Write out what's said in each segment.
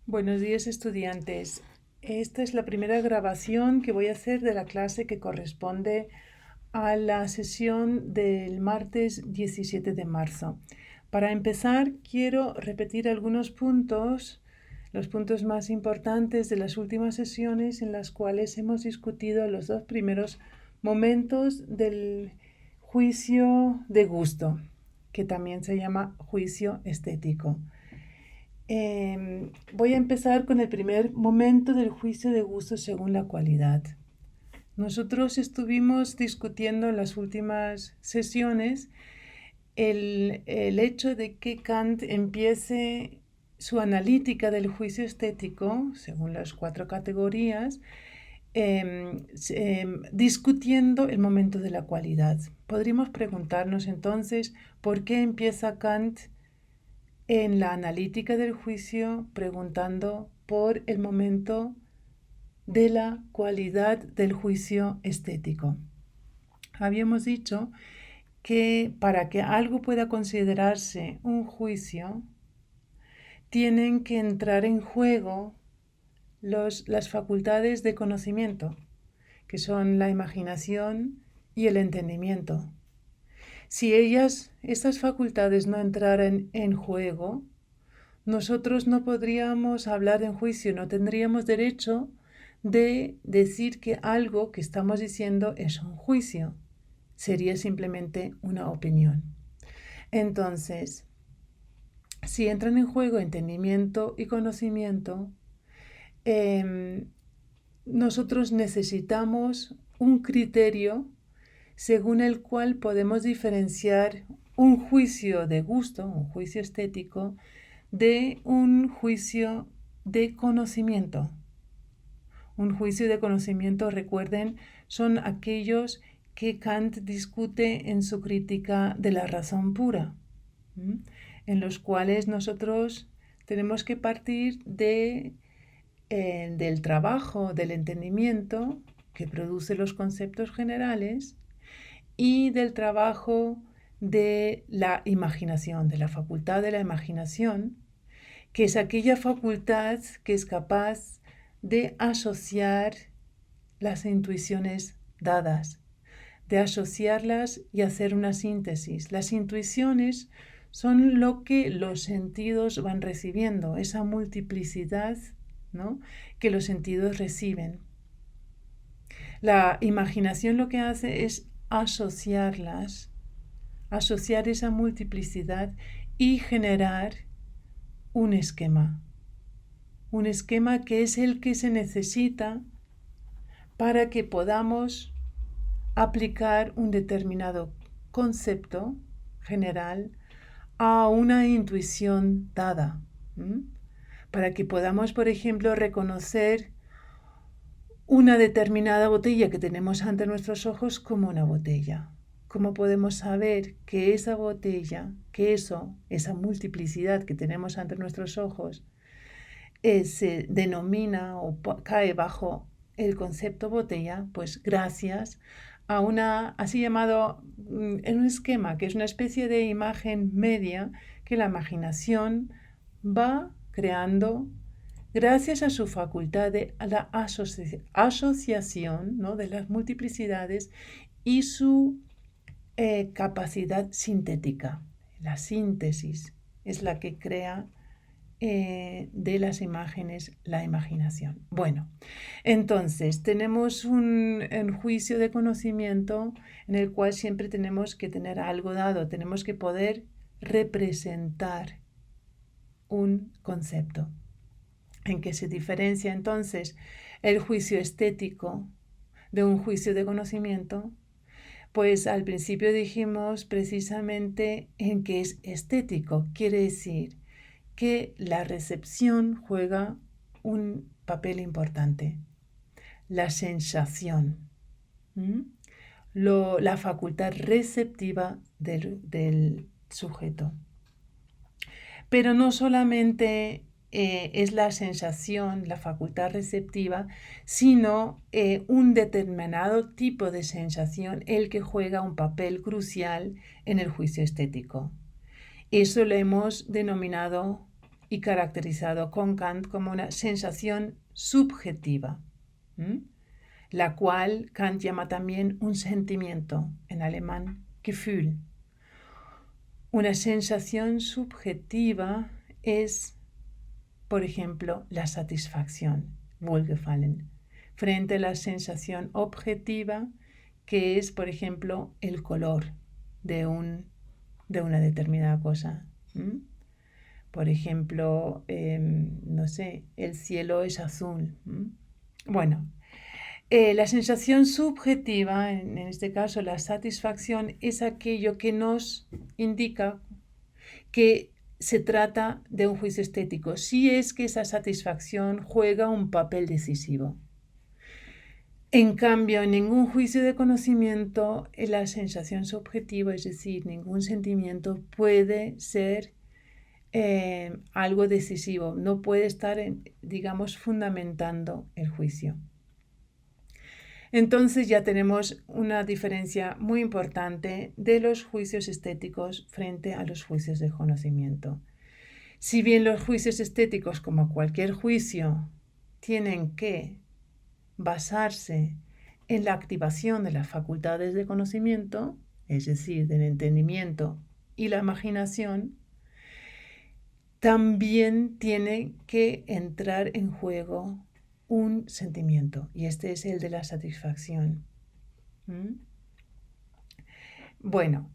Buenos días, estudiantes. Esta es la primera grabación que voy a hacer de la clase que corresponde a la sesión del martes 17 de marzo. Para empezar, quiero repetir algunos puntos, los puntos más importantes de las últimas sesiones en las cuales hemos discutido los dos primeros momentos del juicio de gusto, que también se llama juicio estético. Voy a empezar con el primer momento del juicio de gusto según la cualidad. Nosotros estuvimos discutiendo en las últimas sesiones el hecho de que Kant empiece su analítica del juicio estético, según las 4 categorías, discutiendo el momento de la cualidad. Podríamos preguntarnos entonces por qué empieza Kant en la analítica del juicio preguntando por el momento de la cualidad del juicio estético. Habíamos dicho que para que algo pueda considerarse un juicio, tienen que entrar en juego las facultades de conocimiento, que son la imaginación y el entendimiento. Si estas facultades no entraran en juego, nosotros no podríamos hablar de un juicio, no tendríamos derecho de decir que algo que estamos diciendo es un juicio. Sería simplemente una opinión. Entonces, si entran en juego entendimiento y conocimiento, nosotros necesitamos un criterio según el cual podemos diferenciar un juicio de gusto, un juicio estético, de un juicio de conocimiento. Un juicio de conocimiento, recuerden, son aquellos que Kant discute en su crítica de la razón pura, en los cuales nosotros tenemos que partir del trabajo del entendimiento que produce los conceptos generales y del trabajo de la imaginación, de la facultad de la imaginación, que es aquella facultad que es capaz de asociar las intuiciones dadas, de asociarlas y hacer una síntesis. Las intuiciones son lo que los sentidos van recibiendo, esa multiplicidad, ¿no?, que los sentidos reciben. La imaginación lo que hace es asociarlas, asociar esa multiplicidad y generar un esquema que es el que se necesita para que podamos aplicar un determinado concepto general a una intuición dada, para que podamos, por ejemplo, reconocer una determinada botella que tenemos ante nuestros ojos como una botella. ¿Cómo podemos saber que esa botella, que esa multiplicidad que tenemos ante nuestros ojos, se denomina o cae bajo el concepto botella? Pues gracias a así llamado, en un esquema que es una especie de imagen media que la imaginación va creando gracias a su facultad de la asociación, ¿no?, de las multiplicidades y su capacidad sintética. La síntesis es la que crea de las imágenes la imaginación. Bueno, entonces tenemos un juicio de conocimiento en el cual siempre tenemos que tener algo dado, tenemos que poder representar un concepto. ¿En qué se diferencia entonces el juicio estético de un juicio de conocimiento? Pues al principio dijimos precisamente en que es estético, quiere decir que la recepción juega un papel importante, la sensación, la facultad receptiva del sujeto. Pero no solamente es la sensación, la facultad receptiva, sino un determinado tipo de sensación el que juega un papel crucial en el juicio estético. Eso lo hemos denominado y caracterizado con Kant como una sensación subjetiva, la cual Kant llama también un sentimiento, en alemán Gefühl. Una sensación subjetiva es, por ejemplo, la satisfacción, Wohlgefallen, frente a la sensación objetiva, que es, por ejemplo, el color de una determinada cosa. Por ejemplo, no sé, el cielo es azul. Bueno, la sensación subjetiva, en este caso la satisfacción, es aquello que nos indica que se trata de un juicio estético, si es que esa satisfacción juega un papel decisivo. En cambio, en ningún juicio de conocimiento, la sensación subjetiva, es decir, ningún sentimiento puede ser algo decisivo, no puede estar, digamos, fundamentando el juicio. Entonces ya tenemos una diferencia muy importante de los juicios estéticos frente a los juicios de conocimiento. Si bien los juicios estéticos, como cualquier juicio, tienen que basarse en la activación de las facultades de conocimiento, es decir, del entendimiento y la imaginación, también tiene que entrar en juego un sentimiento, y este es el de la satisfacción. Bueno,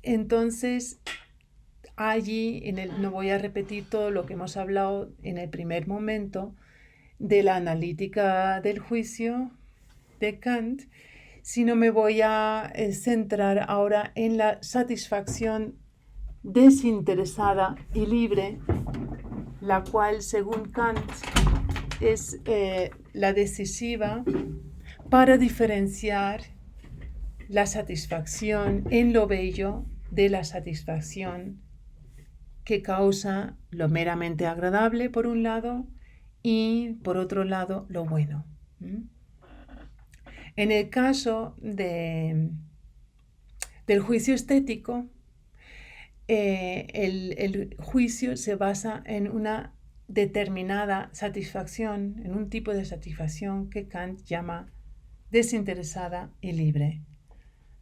entonces allí, no voy a repetir todo lo que hemos hablado en el primer momento de la analítica del juicio de Kant, sino me voy a centrar ahora en la satisfacción desinteresada y libre, la cual, según Kant, es la decisiva para diferenciar la satisfacción en lo bello de la satisfacción que causa lo meramente agradable, por un lado, y por otro lado, lo bueno. En el caso del juicio estético, el juicio se basa en una determinada satisfacción, en un tipo de satisfacción que Kant llama desinteresada y libre.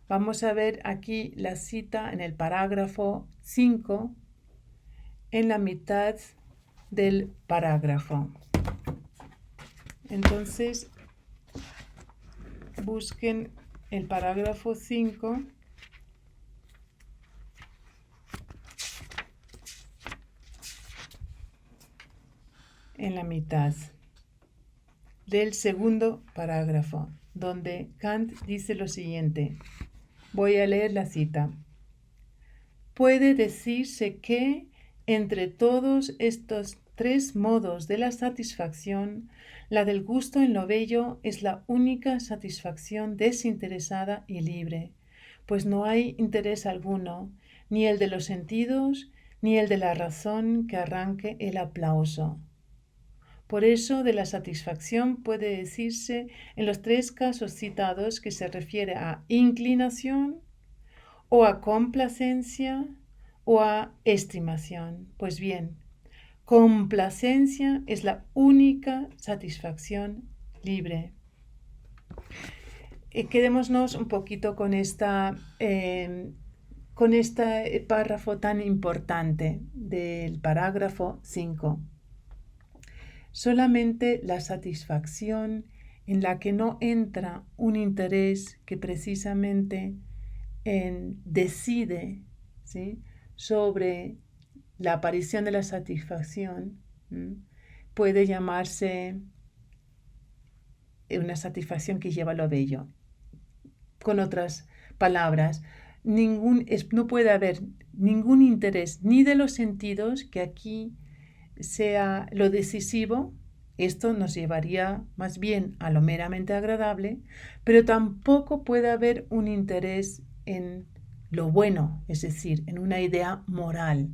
Vamos a ver aquí la cita en el parágrafo 5, en la mitad del parágrafo. Entonces, busquen el parágrafo 5 en la mitad del segundo parágrafo, donde Kant dice lo siguiente. Voy a leer la cita. Puede decirse que entre todos estos tres modos de la satisfacción, la del gusto en lo bello es la única satisfacción desinteresada y libre, pues no hay interés alguno, ni el de los sentidos, ni el de la razón que arranque el aplauso. Por eso, de la satisfacción puede decirse en los tres casos citados que se refiere a inclinación, o a complacencia, o a estimación. Pues bien, complacencia es la única satisfacción libre. Quedémonos un poquito con este párrafo tan importante del parágrafo 5. Solamente la satisfacción en la que no entra un interés que precisamente decide, ¿sí?, sobre la aparición de la satisfacción, puede llamarse una satisfacción que lleva a lo bello. Con otras palabras, no puede haber ningún interés ni de los sentidos, que aquí sea lo decisivo. Esto nos llevaría más bien a lo meramente agradable, pero tampoco puede haber un interés en lo bueno, es decir, en una idea moral.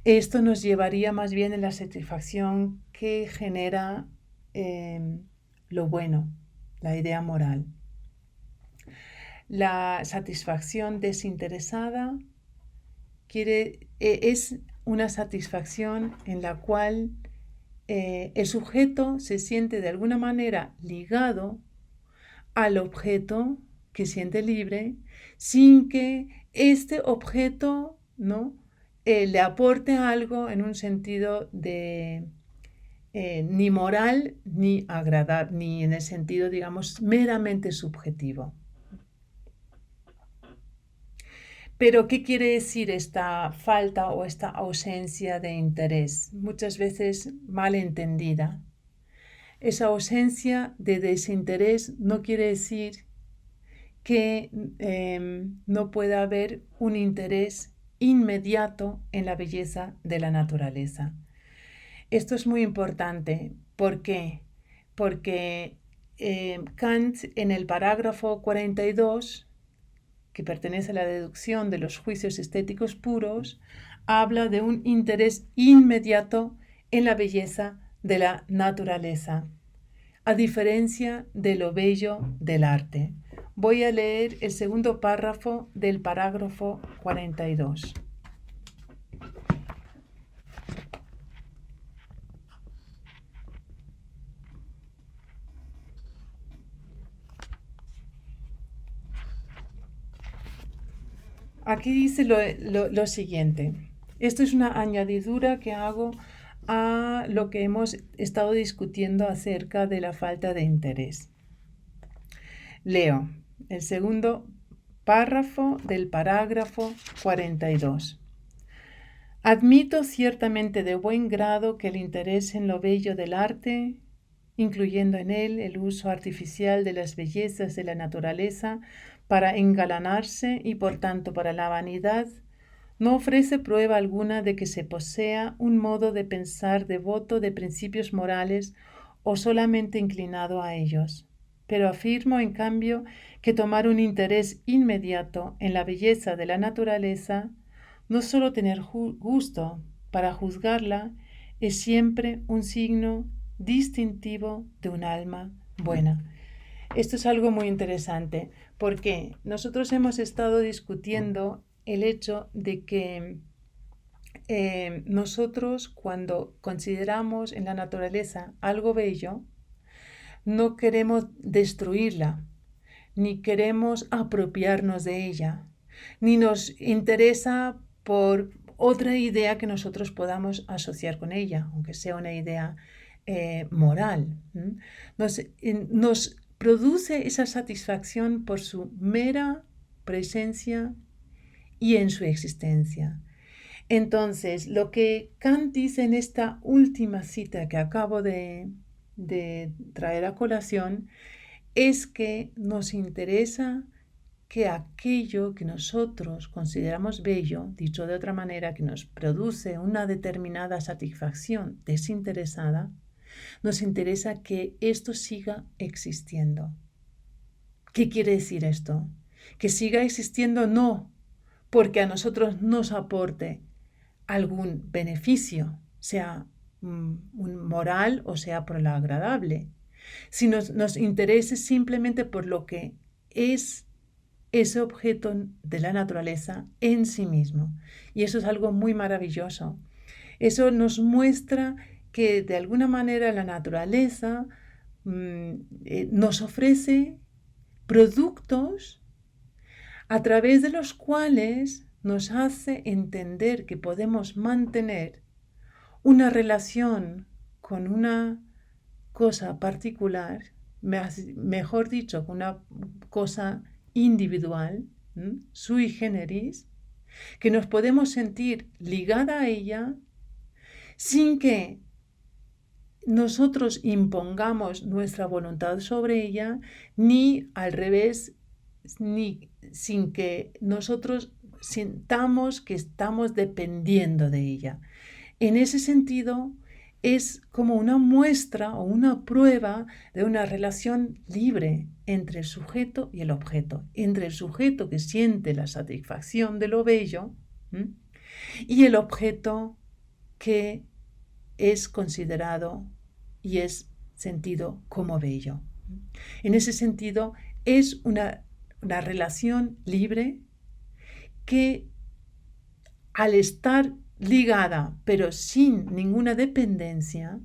Esto nos llevaría más bien en la satisfacción que genera lo bueno, la idea moral. La satisfacción desinteresada es una satisfacción en la cual el sujeto se siente de alguna manera ligado al objeto que siente libre, sin que este objeto, ¿no?, le aporte algo en un sentido de ni moral ni agradable, ni en el sentido, digamos, meramente subjetivo. Pero, ¿qué quiere decir esta falta o esta ausencia de interés? Muchas veces mal entendida. Esa ausencia de desinterés no quiere decir que no pueda haber un interés inmediato en la belleza de la naturaleza. Esto es muy importante. ¿Por qué? Porque Kant, en el parágrafo 42, que pertenece a la deducción de los juicios estéticos puros, habla de un interés inmediato en la belleza de la naturaleza, a diferencia de lo bello del arte. Voy a leer el segundo párrafo del parágrafo 42. Aquí dice lo siguiente. Esto es una añadidura que hago a lo que hemos estado discutiendo acerca de la falta de interés. Leo el segundo párrafo del parágrafo 42. Admito ciertamente de buen grado que el interés en lo bello del arte, incluyendo en él el uso artificial de las bellezas de la naturaleza para engalanarse y por tanto para la vanidad, no ofrece prueba alguna de que se posea un modo de pensar devoto de principios morales o solamente inclinado a ellos. Pero afirmo, en cambio, que tomar un interés inmediato en la belleza de la naturaleza, no solo tener gusto para juzgarla, es siempre un signo distintivo de un alma buena. Esto es algo muy interesante porque nosotros hemos estado discutiendo el hecho de que nosotros, cuando consideramos en la naturaleza algo bello, no queremos destruirla, ni queremos apropiarnos de ella, ni nos interesa por otra idea que nosotros podamos asociar con ella, aunque sea una idea moral. Nos produce esa satisfacción por su mera presencia y en su existencia. Entonces, lo que Kant dice en esta última cita que acabo de traer a colación es que nos interesa que aquello que nosotros consideramos bello, dicho de otra manera, que nos produce una determinada satisfacción desinteresada, nos interesa que esto siga existiendo. ¿Qué quiere decir esto? Que siga existiendo no porque a nosotros nos aporte algún beneficio, sea un moral o sea por lo agradable, sino nos interese simplemente por lo que es ese objeto de la naturaleza en sí mismo. Y eso es algo muy maravilloso. Eso nos muestra que de alguna manera la naturaleza nos ofrece productos a través de los cuales nos hace entender que podemos mantener una relación con una cosa particular, mejor dicho, con una cosa individual, sui generis, que nos podemos sentir ligada a ella sin que nosotros impongamos nuestra voluntad sobre ella, ni al revés, ni sin que nosotros sintamos que estamos dependiendo de ella. En ese sentido, es como una muestra o una prueba de una relación libre entre el sujeto y el objeto, entre el sujeto que siente la satisfacción de lo bello y el objeto que es considerado y es sentido como bello. En ese sentido, es una relación libre que al estar ligada, pero sin ninguna dependencia,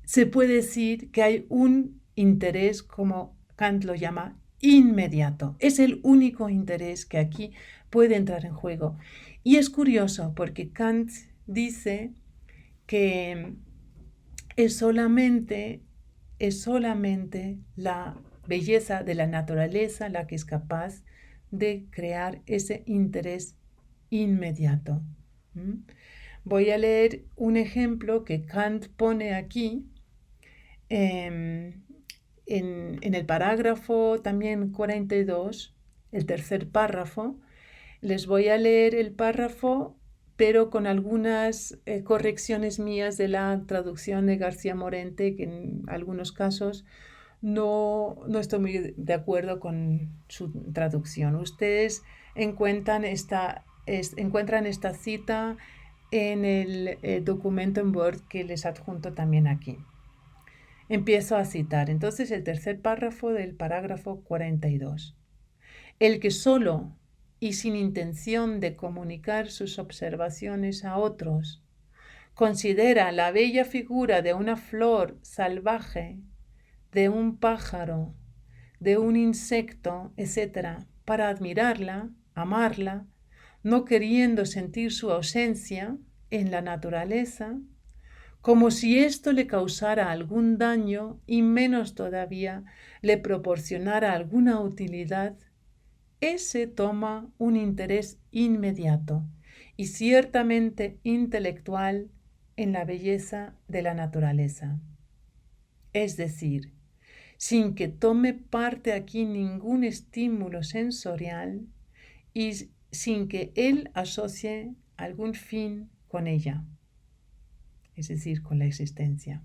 se puede decir que hay un interés, como Kant lo llama, inmediato. Es el único interés que aquí puede entrar en juego. Y es curioso porque Kant dice que es solamente la belleza de la naturaleza la que es capaz de crear ese interés inmediato. Voy a leer un ejemplo que Kant pone aquí en el parágrafo también 42, el tercer párrafo. Les voy a leer el párrafo, pero con algunas correcciones mías de la traducción de García Morente, que en algunos casos no estoy muy de acuerdo con su traducción. Ustedes encuentran esta cita en el documento en Word que les adjunto también aquí. Empiezo a citar entonces el tercer párrafo del parágrafo 42. El que solo y sin intención de comunicar sus observaciones a otros considera la bella figura de una flor salvaje, de un pájaro, de un insecto, etc., para admirarla, amarla, no queriendo sentir su ausencia en la naturaleza, como si esto le causara algún daño y menos todavía le proporcionara alguna utilidad, ese toma un interés inmediato y ciertamente intelectual en la belleza de la naturaleza. Es decir, sin que tome parte aquí ningún estímulo sensorial y sin que él asocie algún fin con ella, es decir, con la existencia.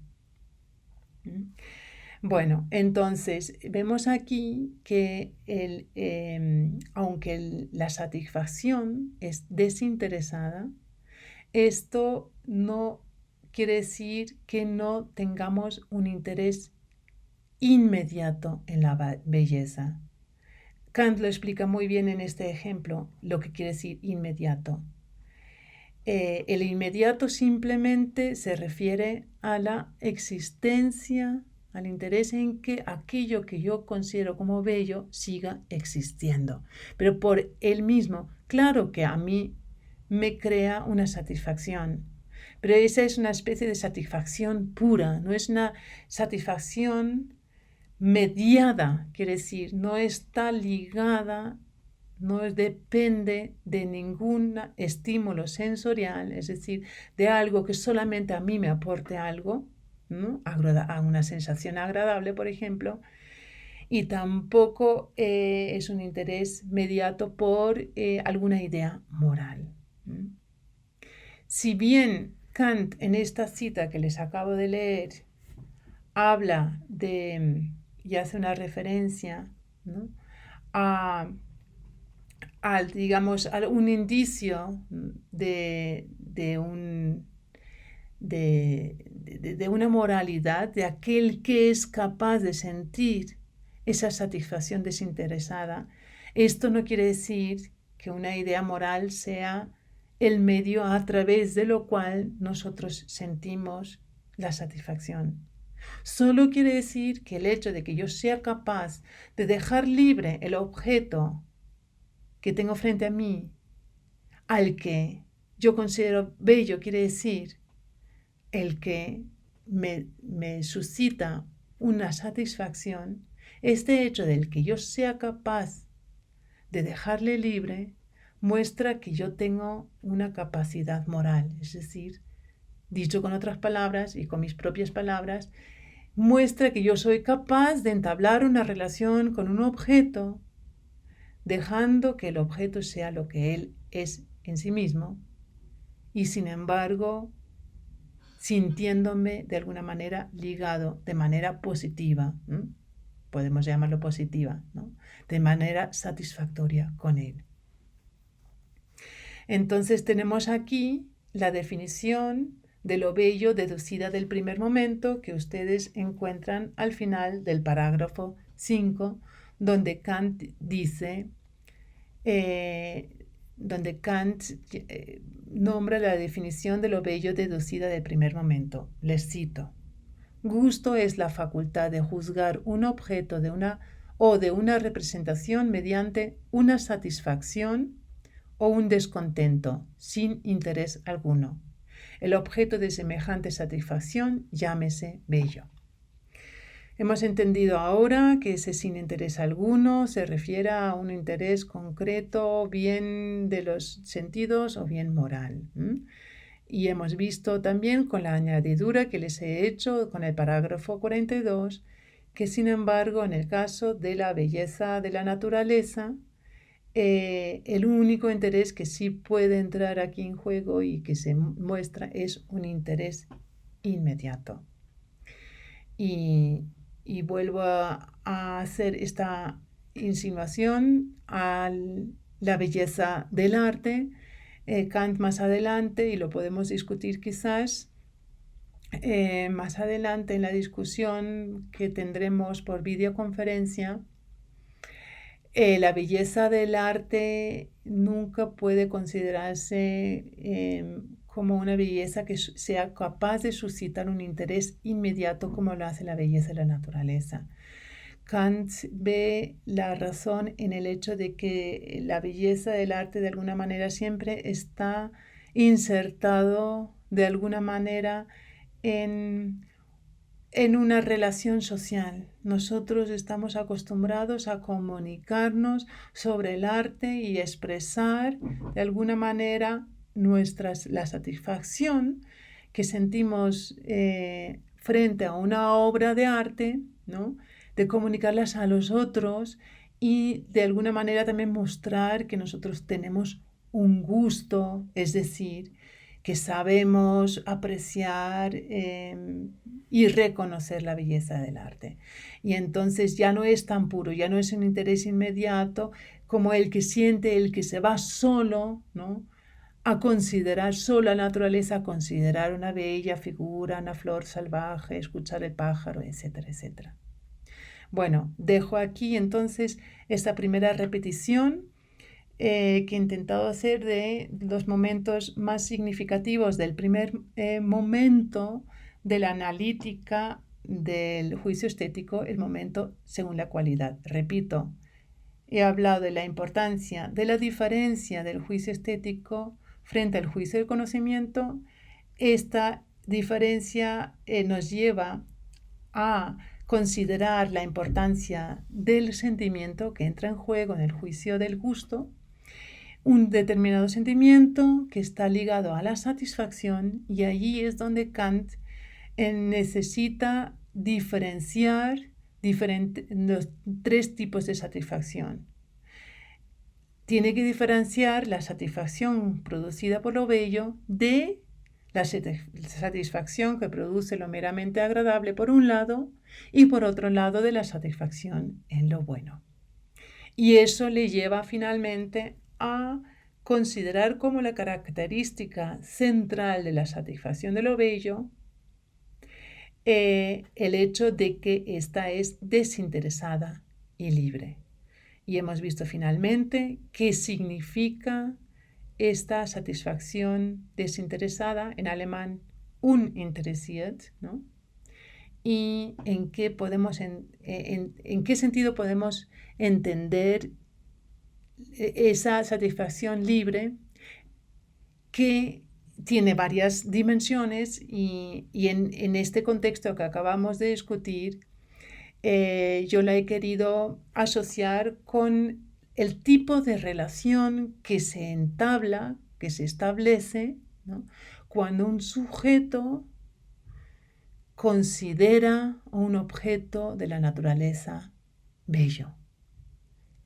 Bueno, entonces vemos aquí que aunque la satisfacción es desinteresada, esto no quiere decir que no tengamos un interés inmediato en la belleza. Kant lo explica muy bien en este ejemplo, lo que quiere decir inmediato. El inmediato simplemente se refiere a la existencia, al interés en que aquello que yo considero como bello siga existiendo. Pero por él mismo, claro que a mí me crea una satisfacción, pero esa es una especie de satisfacción pura, no es una satisfacción mediada, quiere decir, no está ligada, no depende de ningún estímulo sensorial, es decir, de algo que solamente a mí me aporte algo, ¿no? A una sensación agradable, por ejemplo, y tampoco es un interés mediato por alguna idea moral. Si bien Kant en esta cita que les acabo de leer habla de y hace una referencia, ¿no?, digamos, a un indicio de una moralidad de aquel que es capaz de sentir esa satisfacción desinteresada, esto no quiere decir que una idea moral sea el medio a través de lo cual nosotros sentimos la satisfacción. Solo quiere decir que el hecho de que yo sea capaz de dejar libre el objeto que tengo frente a mí, al que yo considero bello, quiere decir el que me suscita una satisfacción, este hecho del que yo sea capaz de dejarle libre muestra que yo tengo una capacidad moral, es decir, dicho con otras palabras y con mis propias palabras, muestra que yo soy capaz de entablar una relación con un objeto, dejando que el objeto sea lo que él es en sí mismo, y sin embargo, sintiéndome de alguna manera ligado de manera positiva, ¿no? Podemos llamarlo positiva, ¿no?, de manera satisfactoria con él. Entonces tenemos aquí la definición de lo bello deducida del primer momento que ustedes encuentran al final del parágrafo 5, donde Kant dice donde Kant nombra la definición de lo bello deducida del primer momento. Les cito. Gusto es la facultad de juzgar un objeto de una representación mediante una satisfacción o un descontento, sin interés alguno. El objeto de semejante satisfacción llámese bello. Hemos entendido ahora que ese sin interés alguno se refiere a un interés concreto, bien de los sentidos o bien moral. Y hemos visto también con la añadidura que les he hecho con el parágrafo 42, que sin embargo en el caso de la belleza de la naturaleza, el único interés que sí puede entrar aquí en juego y que se muestra es un interés inmediato. Y vuelvo a hacer esta insinuación a la belleza del arte. Kant más adelante, y lo podemos discutir quizás más adelante en la discusión que tendremos por videoconferencia, la belleza del arte nunca puede considerarse como una belleza que sea capaz de suscitar un interés inmediato como lo hace la belleza de la naturaleza. Kant ve la razón en el hecho de que la belleza del arte de alguna manera siempre está insertado de alguna manera en una relación social. Nosotros estamos acostumbrados a comunicarnos sobre el arte y expresar de alguna manera la satisfacción que sentimos frente a una obra de arte, ¿no? De comunicarlas a los otros y de alguna manera también mostrar que nosotros tenemos un gusto, es decir, que sabemos apreciar y reconocer la belleza del arte. Y entonces ya no es tan puro, ya no es un interés inmediato como el que siente el que se va solo, ¿no? A considerar solo la naturaleza, a considerar una bella figura, una flor salvaje, escuchar el pájaro, etcétera, etcétera. Bueno, dejo aquí entonces esta primera repetición que he intentado hacer de los momentos más significativos del primer momento de la analítica del juicio estético, el momento según la cualidad. Repito, he hablado de la importancia de la diferencia del juicio estético frente al juicio del conocimiento. Esta diferencia nos lleva a considerar la importancia del sentimiento que entra en juego en el juicio del gusto, un determinado sentimiento que está ligado a la satisfacción, y allí es donde Kant necesita diferenciar los tres tipos de satisfacción. Tiene que diferenciar la satisfacción producida por lo bello de la satisfacción que produce lo meramente agradable por un lado y por otro lado de la satisfacción en lo bueno. Y eso le lleva finalmente a considerar como la característica central de la satisfacción de lo bello el hecho de que ésta es desinteresada y libre. Y hemos visto finalmente qué significa esta satisfacción desinteresada, en alemán uninteressiert, ¿no? Y en qué sentido podemos entender esa satisfacción libre que tiene varias dimensiones y en este contexto que acabamos de discutir, yo la he querido asociar con el tipo de relación que se entabla, que se establece, ¿no? Cuando un sujeto considera un objeto de la naturaleza bello.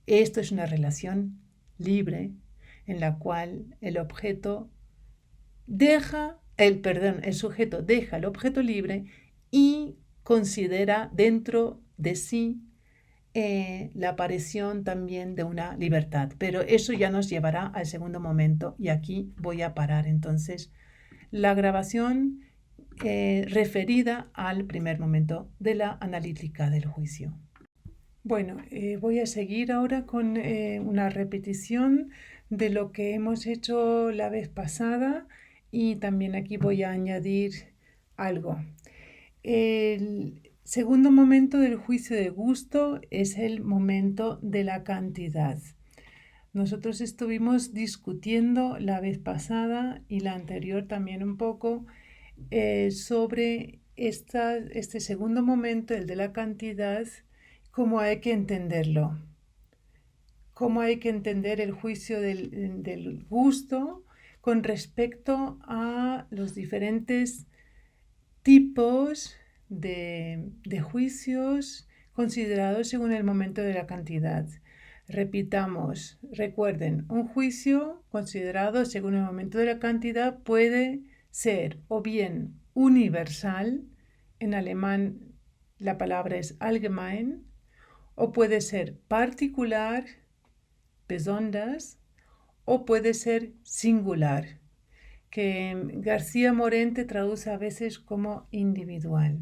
Esto es una relación libre en la cual el sujeto deja el objeto libre y considera dentro de sí la aparición también de una libertad. Pero eso ya nos llevará al segundo momento y aquí voy a parar entonces la grabación referida al primer momento de la analítica del juicio. Bueno, voy a seguir ahora con una repetición de lo que hemos hecho la vez pasada y también aquí voy a añadir algo. El segundo momento del juicio de gusto es el momento de la cantidad. Nosotros estuvimos discutiendo la vez pasada y la anterior también un poco sobre este segundo momento, el de la cantidad, cómo hay que entenderlo, cómo hay que entender el juicio del gusto con respecto a los diferentes tipos de juicios considerados según el momento de la cantidad. Repitamos, recuerden, un juicio considerado según el momento de la cantidad puede ser o bien universal, en alemán la palabra es allgemein, o puede ser particular, besonders, o puede ser singular, que García Morente traduce a veces como individual.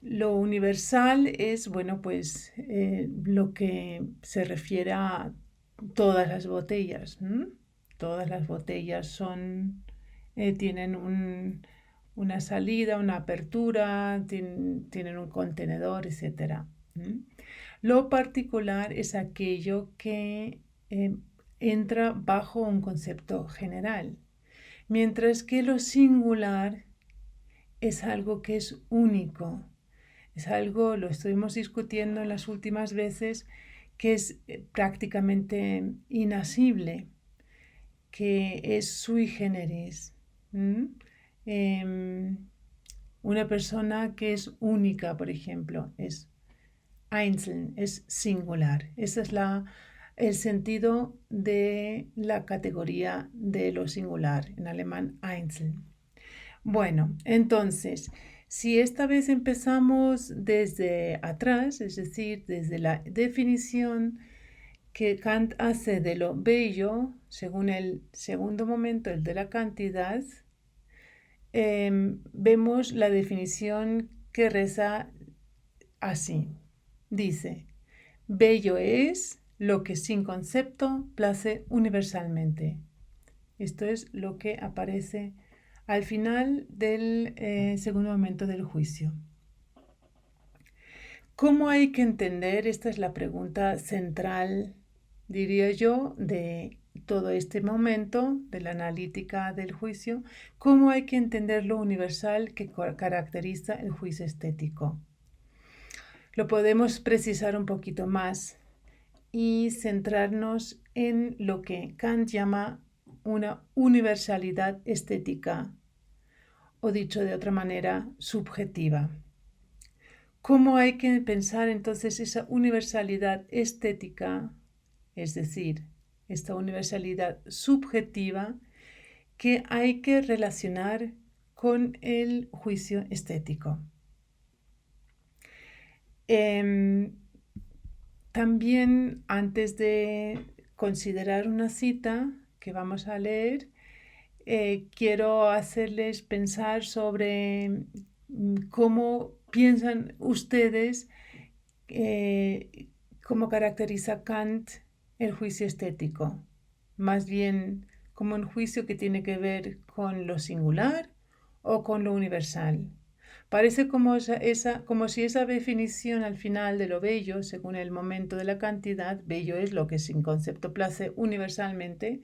Lo universal es, bueno, pues lo que se refiere a todas las botellas. Todas las botellas tienen una salida, una apertura, tienen un contenedor, etc. Lo particular es aquello que entra bajo un concepto general, mientras que lo singular es algo que es único. Es algo, lo estuvimos discutiendo en las últimas veces, que es prácticamente inasible, que es sui generis. Una persona que es única, por ejemplo, es einzeln, es singular. Ese es el sentido de la categoría de lo singular, en alemán einzeln. Bueno, entonces, si esta vez empezamos desde atrás, es decir, desde la definición que Kant hace de lo bello, según el segundo momento, el de la cantidad, vemos la definición que reza así. Dice, bello es lo que sin concepto place universalmente. Esto es lo que aparece al final del segundo momento del juicio. ¿Cómo hay que entender? Esta es la pregunta central, diría yo, de todo este momento de la analítica del juicio. ¿Cómo hay que entender lo universal que caracteriza el juicio estético? Lo podemos precisar un poquito más y centrarnos en lo que Kant llama una universalidad estética, o dicho de otra manera, subjetiva. ¿Cómo hay que pensar entonces esa universalidad estética, es decir, esta universalidad subjetiva que hay que relacionar con el juicio estético? También, antes de considerar una cita que vamos a leer, quiero hacerles pensar sobre cómo piensan ustedes, cómo caracteriza Kant el juicio estético. Más bien como un juicio que tiene que ver con lo singular o con lo universal. Parece como si esa definición al final de lo bello, según el momento de la cantidad, bello es lo que sin concepto place universalmente,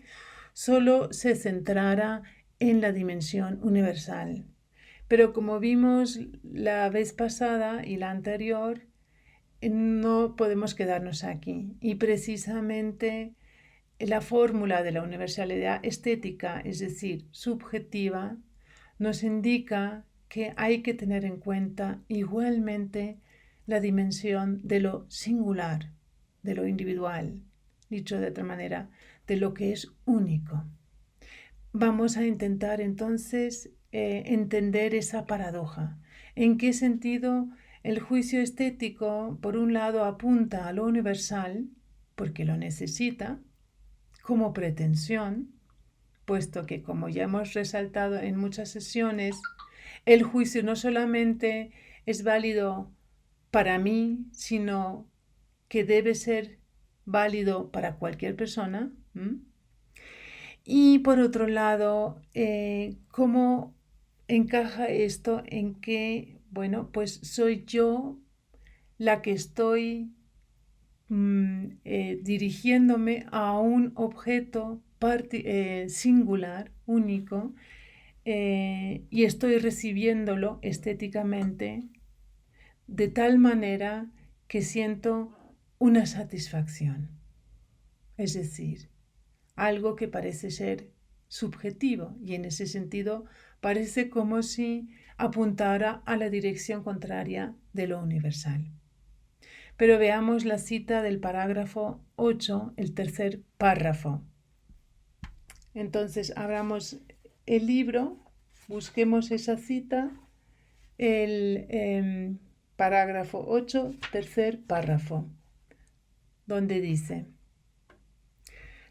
solo se centrara en la dimensión universal. Pero como vimos la vez pasada y la anterior, no podemos quedarnos aquí. Y precisamente la fórmula de la universalidad estética, es decir, subjetiva, nos indica que hay que tener en cuenta igualmente la dimensión de lo singular, de lo individual, dicho de otra manera, de lo que es único. Vamos a intentar entonces entender esa paradoja. ¿En qué sentido el juicio estético, por un lado, apunta a lo universal, porque lo necesita, como pretensión, puesto que, como ya hemos resaltado en muchas sesiones, el juicio no solamente es válido para mí, sino que debe ser válido para cualquier persona. Y por otro lado, ¿cómo encaja esto en que, bueno, pues soy yo la que estoy dirigiéndome a un objeto singular, único, y estoy recibiéndolo estéticamente de tal manera que siento una satisfacción? Es decir, algo que parece ser subjetivo y en ese sentido parece como si apuntara a la dirección contraria de lo universal. Pero veamos la cita del parágrafo 8, el tercer párrafo. Entonces, abramos el libro, busquemos esa cita, el parágrafo 8, tercer párrafo, donde dice,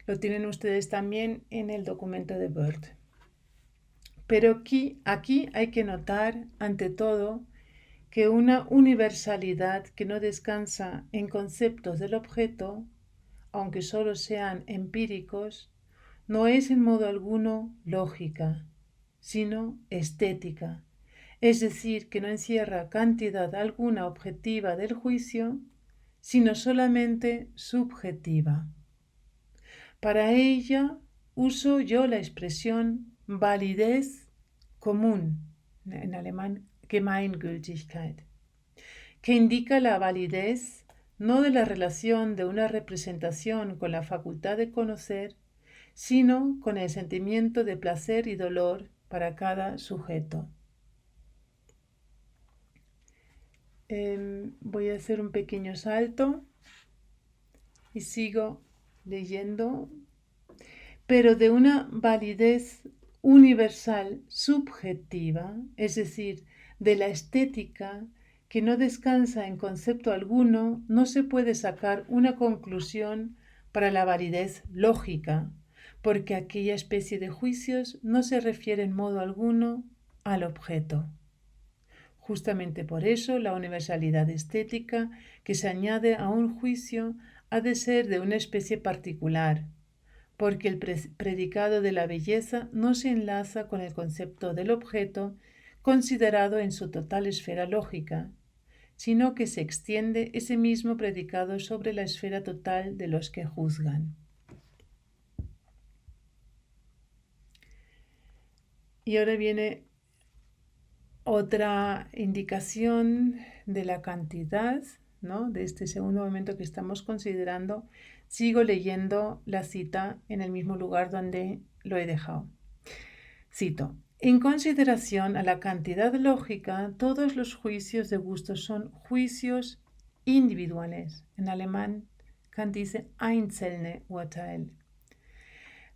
lo tienen ustedes también en el documento de Bird. Pero aquí hay que notar, ante todo, que una universalidad que no descansa en conceptos del objeto, aunque solo sean empíricos, no es en modo alguno lógica, sino estética, es decir, que no encierra cantidad alguna objetiva del juicio, sino solamente subjetiva. Para ella uso yo la expresión validez común, en alemán Gemeingültigkeit, que indica la validez no de la relación de una representación con la facultad de conocer, sino con el sentimiento de placer y dolor para cada sujeto. Voy a hacer un pequeño salto y sigo leyendo, pero de una validez universal subjetiva, es decir, de la estética que no descansa en concepto alguno, no se puede sacar una conclusión para la validez lógica, porque aquella especie de juicios no se refiere en modo alguno al objeto. Justamente por eso la universalidad estética que se añade a un juicio ha de ser de una especie particular, porque el predicado de la belleza no se enlaza con el concepto del objeto considerado en su total esfera lógica, sino que se extiende ese mismo predicado sobre la esfera total de los que juzgan. Y ahora viene otra indicación de la cantidad, ¿no?, de este segundo momento que estamos considerando. Sigo leyendo la cita en el mismo lugar donde lo he dejado. Cito: en consideración a la cantidad lógica, todos los juicios de gusto son juicios individuales. En alemán, Kant dice einzelne Urteil.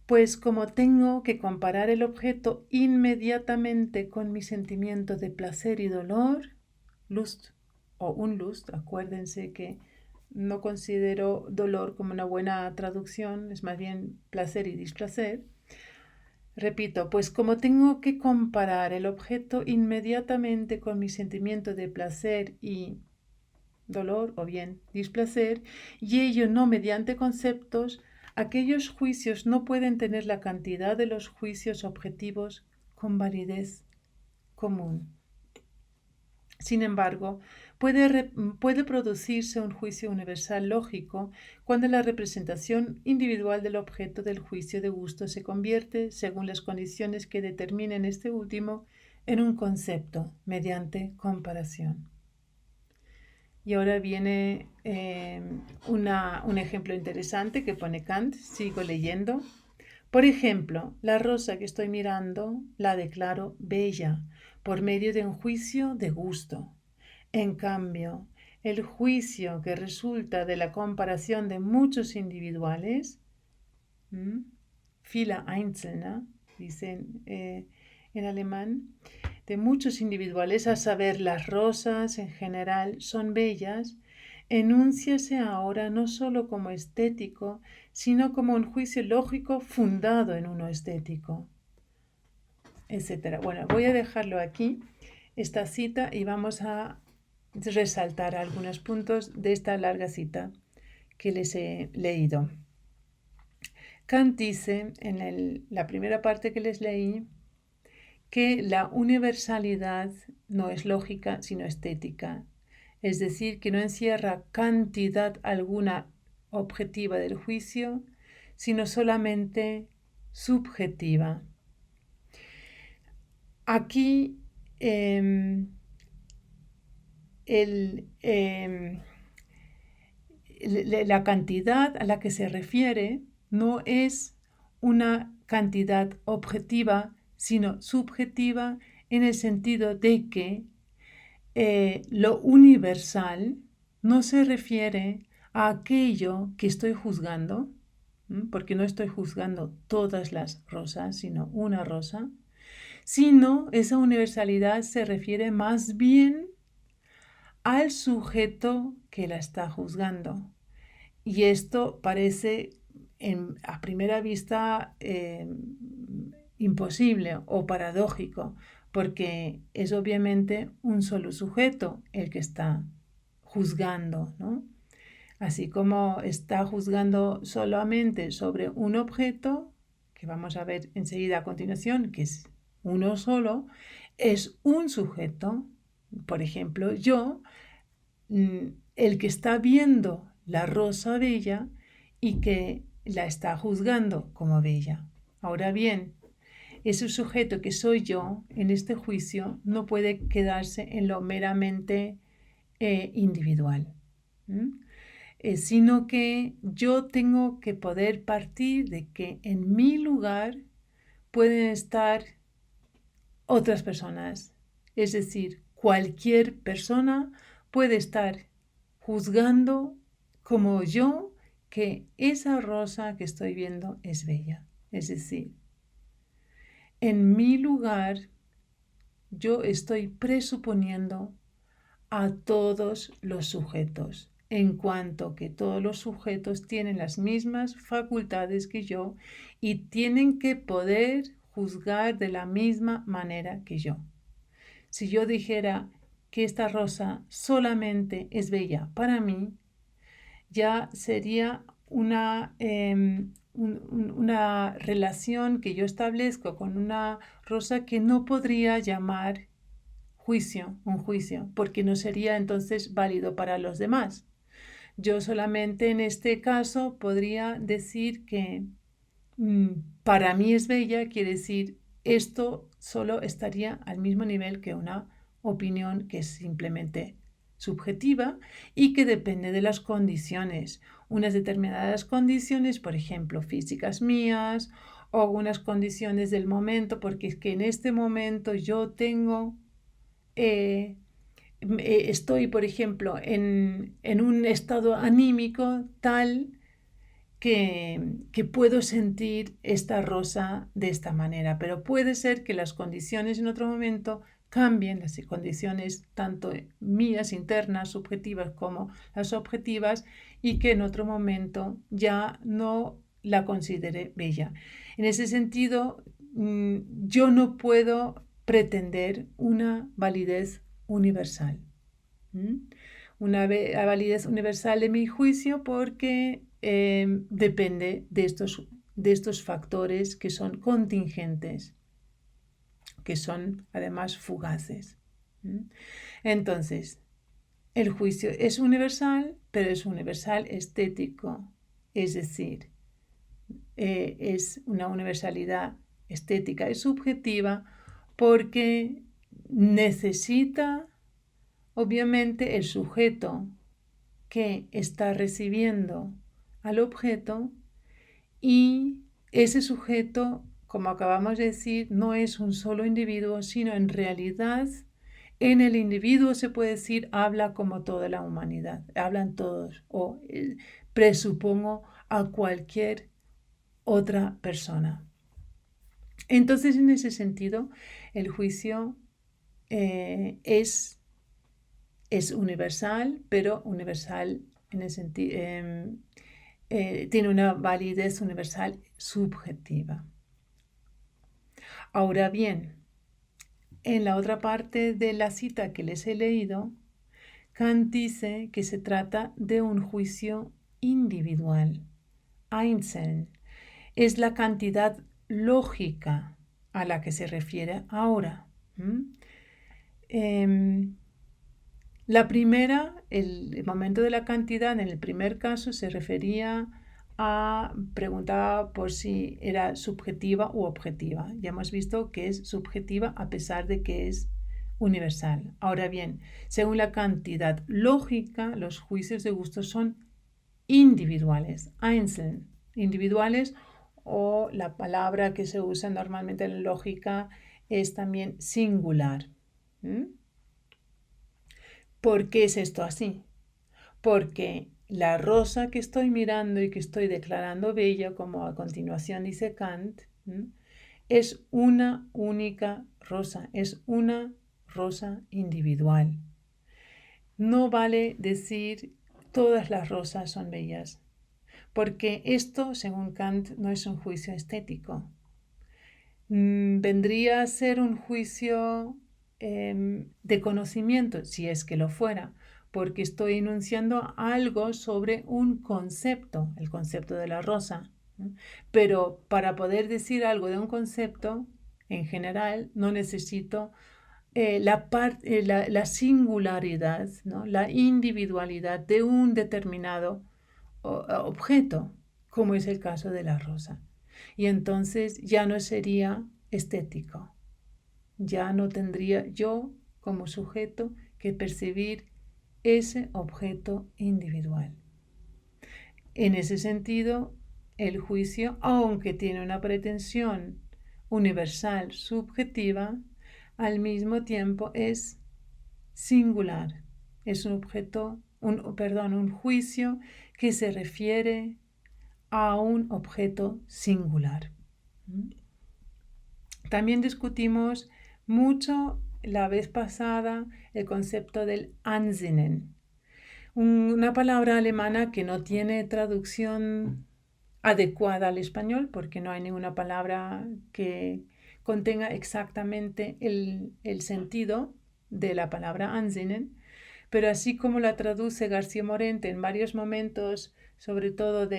Pues como tengo que comparar el objeto inmediatamente con mi sentimiento de placer y dolor, Lust o Unlust, acuérdense que no considero dolor como una buena traducción, es más bien placer y displacer. Repito, pues como tengo que comparar el objeto inmediatamente con mi sentimiento de placer y dolor o bien displacer, y ello no mediante conceptos, aquellos juicios no pueden tener la cantidad de los juicios objetivos con validez común. Sin embargo, puede producirse un juicio universal lógico cuando la representación individual del objeto del juicio de gusto se convierte, según las condiciones que determinen este último, en un concepto mediante comparación. Y ahora viene un ejemplo interesante que pone Kant. Sigo leyendo. Por ejemplo, la rosa que estoy mirando la declaro bella por medio de un juicio de gusto. En cambio, el juicio que resulta de la comparación de muchos individuales, viele Einzelne, dicen en alemán, de muchos individuales, a saber, las rosas en general son bellas, enúnciase ahora no solo como estético, sino como un juicio lógico fundado en uno estético, etc. Bueno, voy a dejarlo aquí, esta cita, y vamos a resaltar algunos puntos de esta larga cita que les he leído. Kant dice en la primera parte que les leí que la universalidad no es lógica sino estética, es decir, que no encierra cantidad alguna objetiva del juicio, sino solamente subjetiva. Aquí la cantidad a la que se refiere no es una cantidad objetiva, sino subjetiva en el sentido de que lo universal no se refiere a aquello que estoy juzgando, porque no estoy juzgando todas las rosas, sino una rosa, sino esa universalidad se refiere más bien al sujeto que la está juzgando. Y esto parece a primera vista imposible o paradójico, porque es obviamente un solo sujeto el que está juzgando, ¿no? Así como está juzgando solamente sobre un objeto, que vamos a ver enseguida a continuación, que es uno solo, es un sujeto. Por ejemplo, yo, el que está viendo la rosa bella y que la está juzgando como bella. Ahora bien, ese sujeto que soy yo en este juicio no puede quedarse en lo meramente individual, sino que yo tengo que poder partir de que en mi lugar pueden estar otras personas. Es decir, cualquier persona puede estar juzgando como yo que esa rosa que estoy viendo es bella. Es decir, en mi lugar yo estoy presuponiendo a todos los sujetos, en cuanto que todos los sujetos tienen las mismas facultades que yo y tienen que poder juzgar de la misma manera que yo. Si yo dijera que esta rosa solamente es bella para mí, ya sería una relación que yo establezco con una rosa que no podría llamar un juicio, porque no sería entonces válido para los demás. Yo solamente en este caso podría decir que para mí es bella, quiere decir esto solo estaría al mismo nivel que una opinión que es simplemente subjetiva y que depende de las condiciones, unas determinadas condiciones, por ejemplo, físicas mías o unas condiciones del momento, porque es que en este momento yo tengo estoy, por ejemplo, en un estado anímico tal que puedo sentir esta rosa de esta manera, pero puede ser que las condiciones en otro momento cambien, las condiciones tanto mías, internas, subjetivas, como las objetivas, y que en otro momento ya no la considere bella. En ese sentido, yo no puedo pretender una validez universal. Una validez universal de mi juicio porque depende de estos factores que son contingentes, que son además fugaces. Entonces, el juicio es universal, pero es universal estético, es decir, es una universalidad estética y subjetiva porque necesita, obviamente, el sujeto que está recibiendo al objeto, y ese sujeto, como acabamos de decir, no es un solo individuo, sino en realidad en el individuo se puede decir habla como toda la humanidad, hablan todos, o presupongo a cualquier otra persona. Entonces, en ese sentido, el juicio es universal, pero universal en el sentido, tiene una validez universal subjetiva. Ahora bien, en la otra parte de la cita que les he leído, Kant dice que se trata de un juicio individual. Einzeln es la cantidad lógica a la que se refiere ahora. La primera, el momento de la cantidad, en el primer caso se refería a, preguntaba por si era subjetiva u objetiva. Ya hemos visto que es subjetiva a pesar de que es universal. Ahora bien, según la cantidad lógica, los juicios de gusto son individuales, einzeln, individuales, o la palabra que se usa normalmente en lógica es también singular. ¿Por qué es esto así? Porque la rosa que estoy mirando y que estoy declarando bella, como a continuación dice Kant, es una única rosa, es una rosa individual. No vale decir todas las rosas son bellas, porque esto, según Kant, no es un juicio estético. Vendría a ser un juicio de conocimiento, si es que lo fuera, porque estoy enunciando algo sobre un concepto, el concepto de la rosa. Pero para poder decir algo de un concepto, en general, no necesito la singularidad, ¿no? La individualidad de un determinado objeto, como es el caso de la rosa. Y entonces ya no sería estético. Ya no tendría yo como sujeto que percibir ese objeto individual. En ese sentido, el juicio, aunque tiene una pretensión universal subjetiva, al mismo tiempo es singular. Es un juicio que se refiere a un objeto singular. También discutimos mucho la vez pasada el concepto del Ansinnen, una palabra alemana que no tiene traducción adecuada al español porque no hay ninguna palabra que contenga exactamente el sentido de la palabra Ansinnen, pero así como la traduce García Morente en varios momentos, sobre todo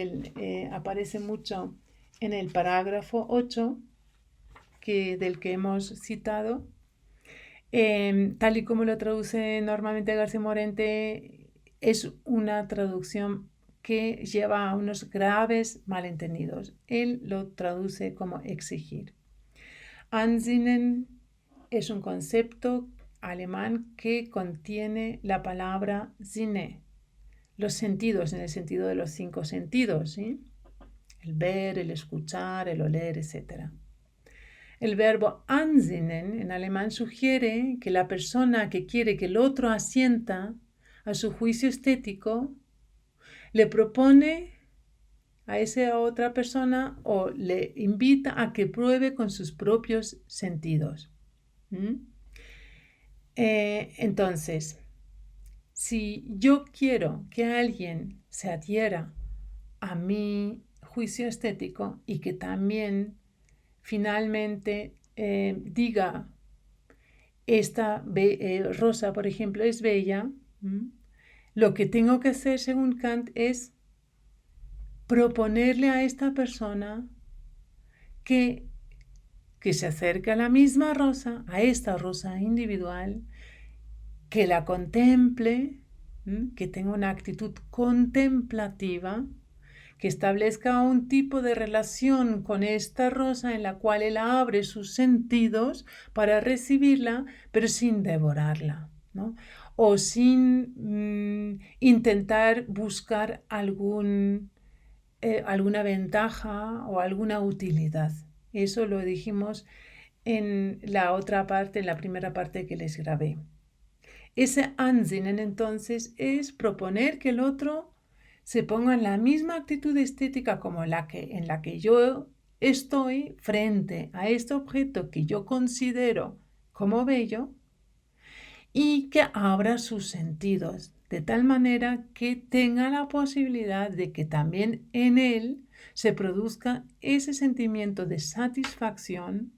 aparece mucho en el parágrafo 8, del que hemos citado, tal y como lo traduce normalmente García Morente, es una traducción que lleva a unos graves malentendidos. Él lo traduce como exigir. Ansinnen es un concepto alemán que contiene la palabra Sinne, los sentidos, en el sentido de los 5 sentidos, ¿sí? El ver, el escuchar, el oler, etc. El verbo ansinnen en alemán sugiere que la persona que quiere que el otro asienta a su juicio estético le propone a esa otra persona o le invita a que pruebe con sus propios sentidos. Entonces, si yo quiero que alguien se adhiera a mi juicio estético y que también finalmente diga esta rosa, por ejemplo, es bella, lo que tengo que hacer, según Kant, es proponerle a esta persona que se acerque a la misma rosa, a esta rosa individual, que la contemple, que tenga una actitud contemplativa, que establezca un tipo de relación con esta rosa en la cual él abre sus sentidos para recibirla, pero sin devorarla, ¿no? O sin intentar buscar alguna ventaja o alguna utilidad. Eso lo dijimos en la otra parte, en la primera parte que les grabé. Ese Ansinnen entonces es proponer que el otro se ponga en la misma actitud estética como en la que yo estoy frente a este objeto que yo considero como bello y que abra sus sentidos de tal manera que tenga la posibilidad de que también en él se produzca ese sentimiento de satisfacción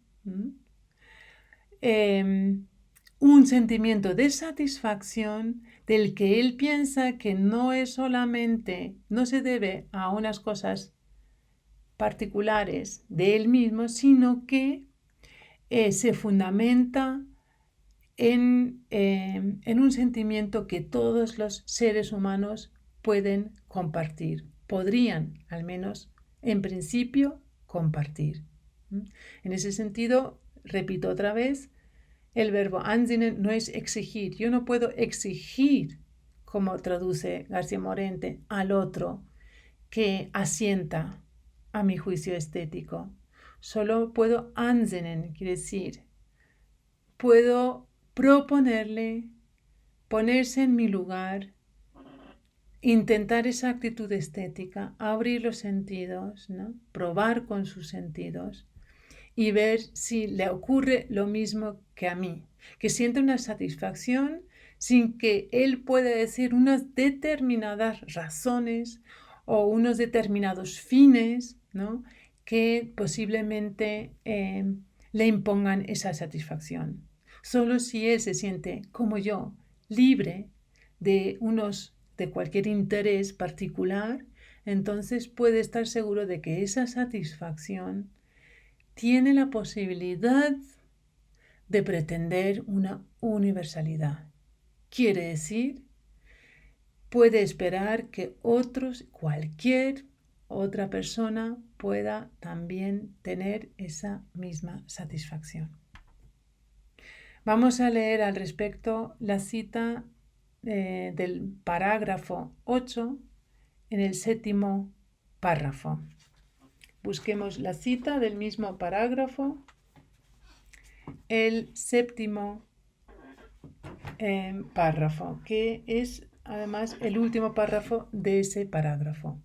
un sentimiento de satisfacción del que él piensa que no es solamente, no se debe a unas cosas particulares de él mismo, sino que se fundamenta en un sentimiento que todos los seres humanos pueden compartir, podrían al menos en principio compartir. En ese sentido, repito otra vez, el verbo ansinnen no es exigir. Yo no puedo exigir, como traduce García Morente, al otro que asienta a mi juicio estético. Solo puedo ansinnen, quiere decir, puedo proponerle ponerse en mi lugar, intentar esa actitud estética, abrir los sentidos, ¿no? Probar con sus sentidos y ver si le ocurre lo mismo que a mí, que siente una satisfacción sin que él pueda decir unas determinadas razones o unos determinados fines, ¿no? Que posiblemente le impongan esa satisfacción. Solo si él se siente, como yo, libre de cualquier interés particular, entonces puede estar seguro de que esa satisfacción tiene la posibilidad de pretender una universalidad. Quiere decir, puede esperar que cualquier otra persona pueda también tener esa misma satisfacción. Vamos a leer al respecto la cita del parágrafo 8 en el 7º párrafo. Busquemos la cita del mismo parágrafo, el 7º párrafo, que es además el último párrafo de ese parágrafo.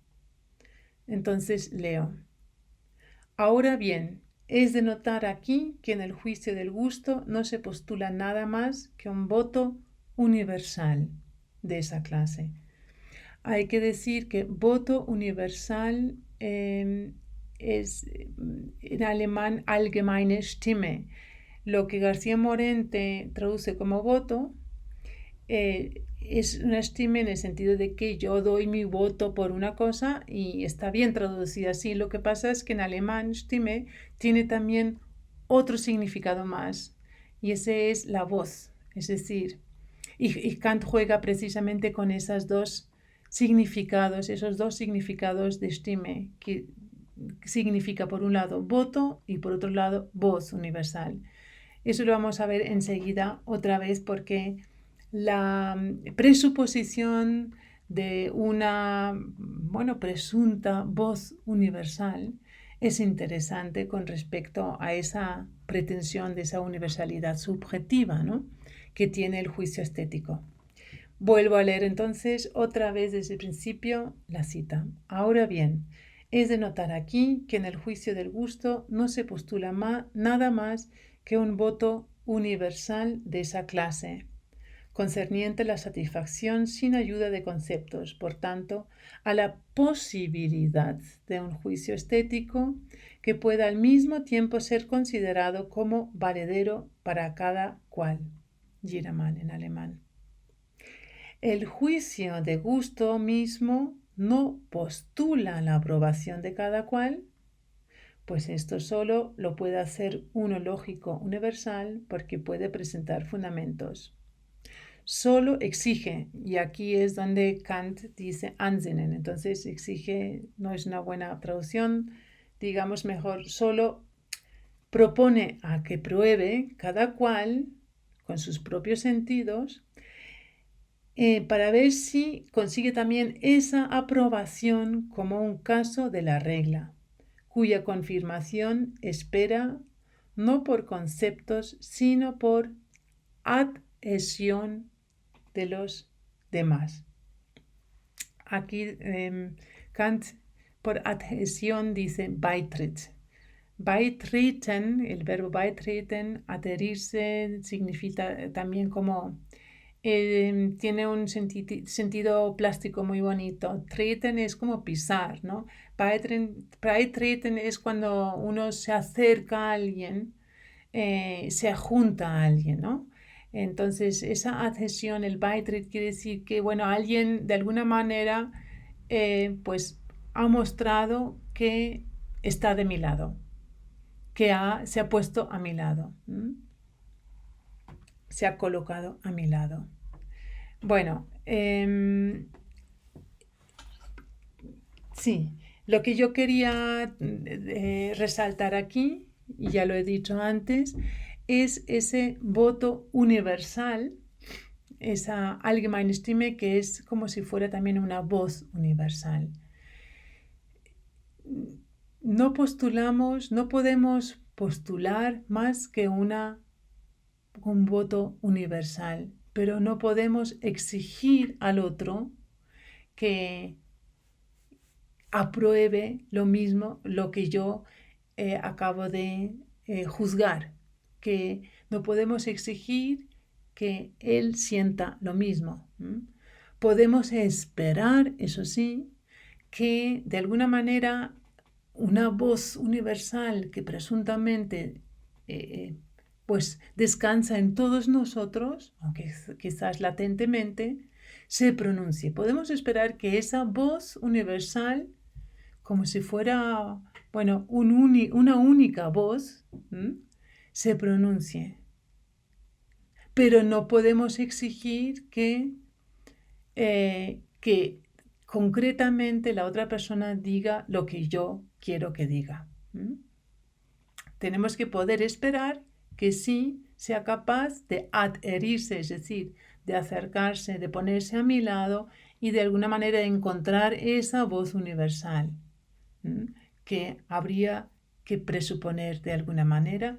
Entonces leo. Ahora bien, es de notar aquí que en el juicio del gusto no se postula nada más que un voto universal de esa clase. Hay que decir que voto universal es en alemán allgemeine Stimme. Lo que García Morente traduce como voto es una Stimme en el sentido de que yo doy mi voto por una cosa y está bien traducida así. Lo que pasa es que en alemán Stimme tiene también otro significado más y ese es la voz. Es decir, y Kant juega precisamente con esos dos significados de Stimme, que significa por un lado voto y por otro lado voz universal. Eso lo vamos a ver enseguida otra vez porque la presuposición de una, presunta voz universal es interesante con respecto a esa pretensión de esa universalidad subjetiva, ¿no?, que tiene el juicio estético. Vuelvo a leer entonces otra vez desde el principio la cita. Ahora bien, es de notar aquí que en el juicio del gusto no se postula nada más que un voto universal de esa clase, concerniente a la satisfacción sin ayuda de conceptos, por tanto, a la posibilidad de un juicio estético que pueda al mismo tiempo ser considerado como valedero para cada cual. Giramal en alemán. El juicio de gusto mismo no postula la aprobación de cada cual, pues esto solo lo puede hacer uno lógico universal porque puede presentar fundamentos. Solo exige, y aquí es donde Kant dice ansinnen, entonces exige no es una buena traducción, digamos mejor, solo propone a que pruebe cada cual con sus propios sentidos para ver si consigue también esa aprobación como un caso de la regla, cuya confirmación espera no por conceptos, sino por adhesión de los demás. Aquí Kant por adhesión dice Beitritt. Beitreten, el verbo beitreten, adherirse, significa también como tiene un sentido plástico muy bonito. Treten es como pisar, ¿no? Beitreten es cuando uno se acerca a alguien, se junta a alguien, ¿no? Entonces, esa adhesión, el Beitritt, quiere decir que, bueno, alguien de alguna manera, pues, ha mostrado que está de mi lado, que se ha puesto a mi lado, se ha colocado a mi lado. Bueno, sí, lo que yo quería resaltar aquí, y ya lo he dicho antes, es ese voto universal, esa Allgemeine Stimme, que es como si fuera también una voz universal. No postulamos, no podemos postular más que un voto universal, pero no podemos exigir al otro que apruebe lo mismo, lo que yo acabo de juzgar, que no podemos exigir que él sienta lo mismo. Podemos esperar, eso sí, que de alguna manera una voz universal que presuntamente pues descansa en todos nosotros, aunque quizás latentemente, se pronuncie. Podemos esperar que esa voz universal, como si fuera, bueno, una única voz, se pronuncie. Pero no podemos exigir que concretamente la otra persona diga lo que yo quiero que diga. Tenemos que poder esperar que sí sea capaz de adherirse, es decir, de acercarse, de ponerse a mi lado y de alguna manera encontrar esa voz universal que habría que presuponer de alguna manera,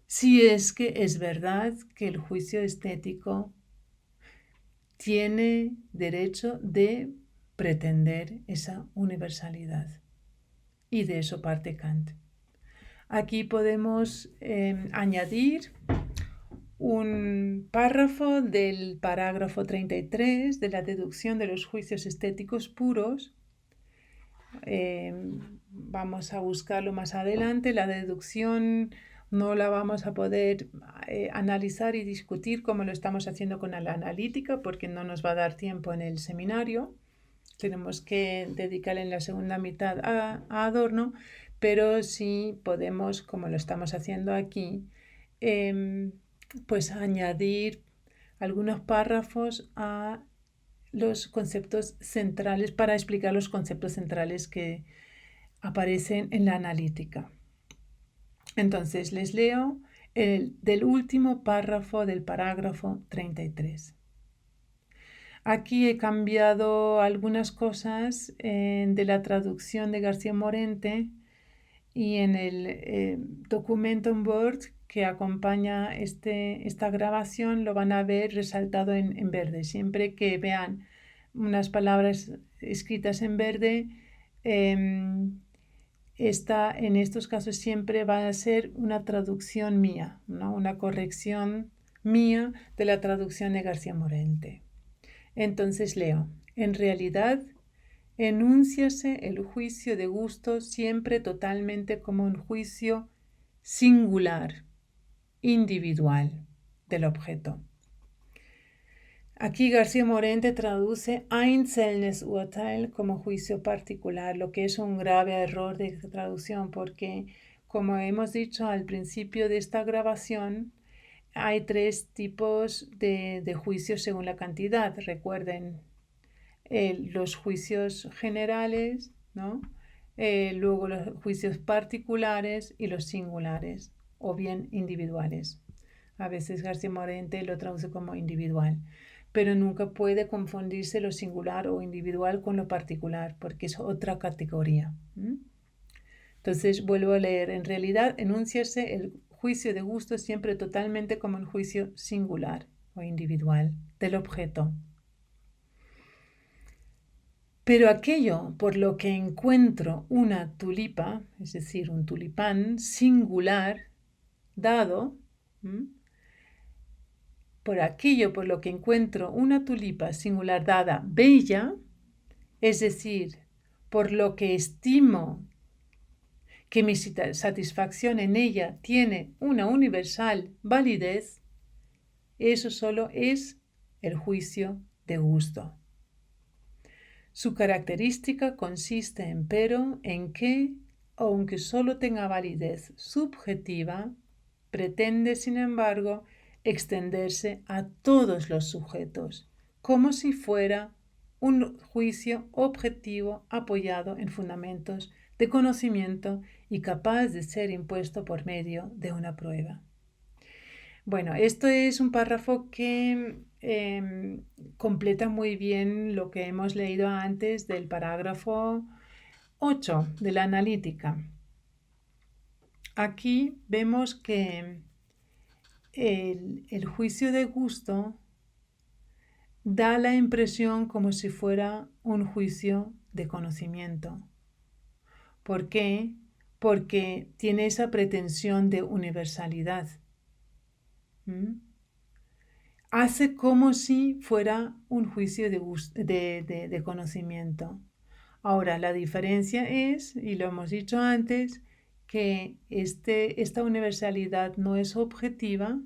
si es que es verdad que el juicio estético tiene derecho de pretender esa universalidad. Y de eso parte Kant. Aquí podemos añadir un párrafo del parágrafo 33 de la deducción de los juicios estéticos puros. Vamos a buscarlo más adelante. La deducción no la vamos a poder analizar y discutir como lo estamos haciendo con la analítica, porque no nos va a dar tiempo en el seminario. Tenemos que dedicarle en la segunda mitad a Adorno, pero sí podemos, como lo estamos haciendo aquí, pues añadir algunos párrafos a los conceptos centrales para explicar los conceptos centrales que aparecen en la analítica. Entonces les leo del último párrafo del parágrafo 33. Aquí he cambiado algunas cosas de la traducción de García Morente y en el documento en Word que acompaña esta grabación lo van a ver resaltado en verde. Siempre que vean unas palabras escritas en verde, en estos casos siempre va a ser una traducción mía, ¿no? Una corrección mía de la traducción de García Morente. Entonces leo, en realidad, enúnciase el juicio de gusto siempre totalmente como un juicio singular, individual del objeto. Aquí García Morente traduce Einzelnes Urteil como juicio particular, lo que es un grave error de traducción porque, como hemos dicho al principio de esta grabación, hay 3 tipos de juicios según la cantidad. Recuerden, los juicios generales, ¿no? Luego los juicios particulares y los singulares o bien individuales. A veces García Morente lo traduce como individual, pero nunca puede confundirse lo singular o individual con lo particular porque es otra categoría. Entonces vuelvo a leer, en realidad enunciarse el juicio de gusto siempre totalmente como un juicio singular o individual del objeto. Pero aquello por lo que encuentro una tulipa, es decir, un tulipán singular, dado, por aquello por lo que encuentro una tulipa singular dada bella, es decir, por lo que estimo que mi satisfacción en ella tiene una universal validez, Eso solo es el juicio de gusto. Su característica consiste, empero, en que, aunque solo tenga validez subjetiva, pretende, sin embargo, extenderse a todos los sujetos, como si fuera un juicio objetivo apoyado en fundamentos de conocimiento y capaz de ser impuesto por medio de una prueba. Bueno, esto es un párrafo que completa muy bien lo que hemos leído antes del parágrafo 8 de la analítica. Aquí vemos que el juicio de gusto da la impresión como si fuera un juicio de conocimiento. ¿Por qué? Porque tiene esa pretensión de universalidad. Hace como si fuera un juicio de conocimiento. Ahora, la diferencia es, y lo hemos dicho antes, que esta universalidad no es objetiva,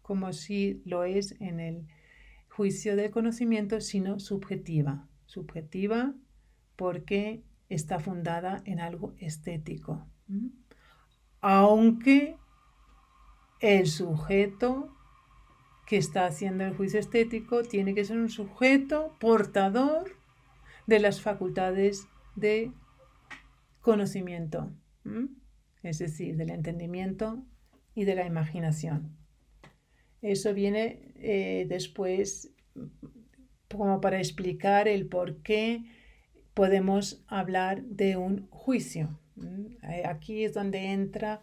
como si lo es en el juicio de conocimiento, sino subjetiva. Subjetiva porque está fundada en algo estético. Aunque el sujeto que está haciendo el juicio estético tiene que ser un sujeto portador de las facultades de conocimiento, es decir, del entendimiento y de la imaginación. Eso viene después como para explicar el por qué podemos hablar de un juicio. Aquí es donde entra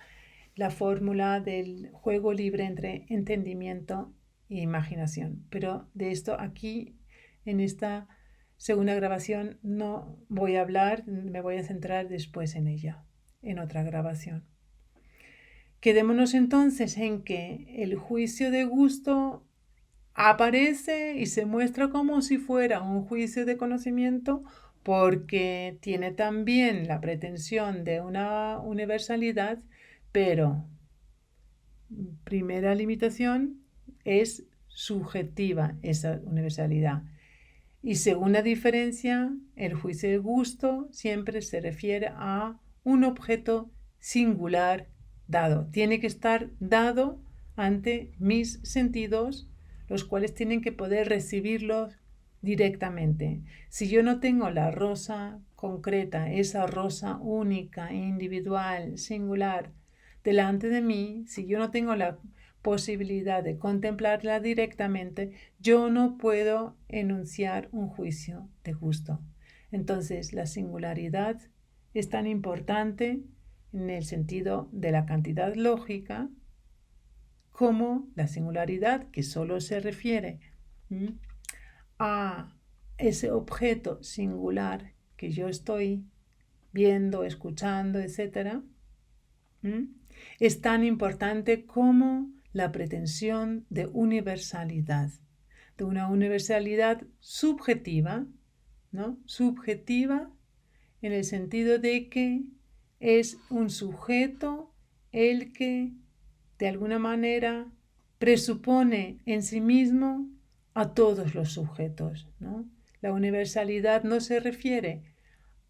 la fórmula del juego libre entre entendimiento e imaginación. Pero de esto aquí, en esta segunda grabación, no voy a hablar, me voy a centrar después en ella, en otra grabación. Quedémonos entonces en que el juicio de gusto aparece y se muestra como si fuera un juicio de conocimiento porque tiene también la pretensión de una universalidad, pero primera limitación es subjetiva esa universalidad. Y segunda diferencia, el juicio de gusto siempre se refiere a un objeto singular dado. Tiene que estar dado ante mis sentidos, los cuales tienen que poder recibirlos directamente. Si yo no tengo la rosa concreta, esa rosa única, individual, singular, delante de mí, si yo no tengo la posibilidad de contemplarla directamente, yo no puedo enunciar un juicio de gusto. Entonces, la singularidad es tan importante en el sentido de la cantidad lógica como la singularidad que solo se refiere a ese objeto singular que yo estoy viendo, escuchando, etc. Es tan importante como la pretensión de universalidad, de una universalidad subjetiva, ¿no? Subjetiva en el sentido de que es un sujeto el que de alguna manera presupone en sí mismo a todos los sujetos, ¿no? La universalidad no se refiere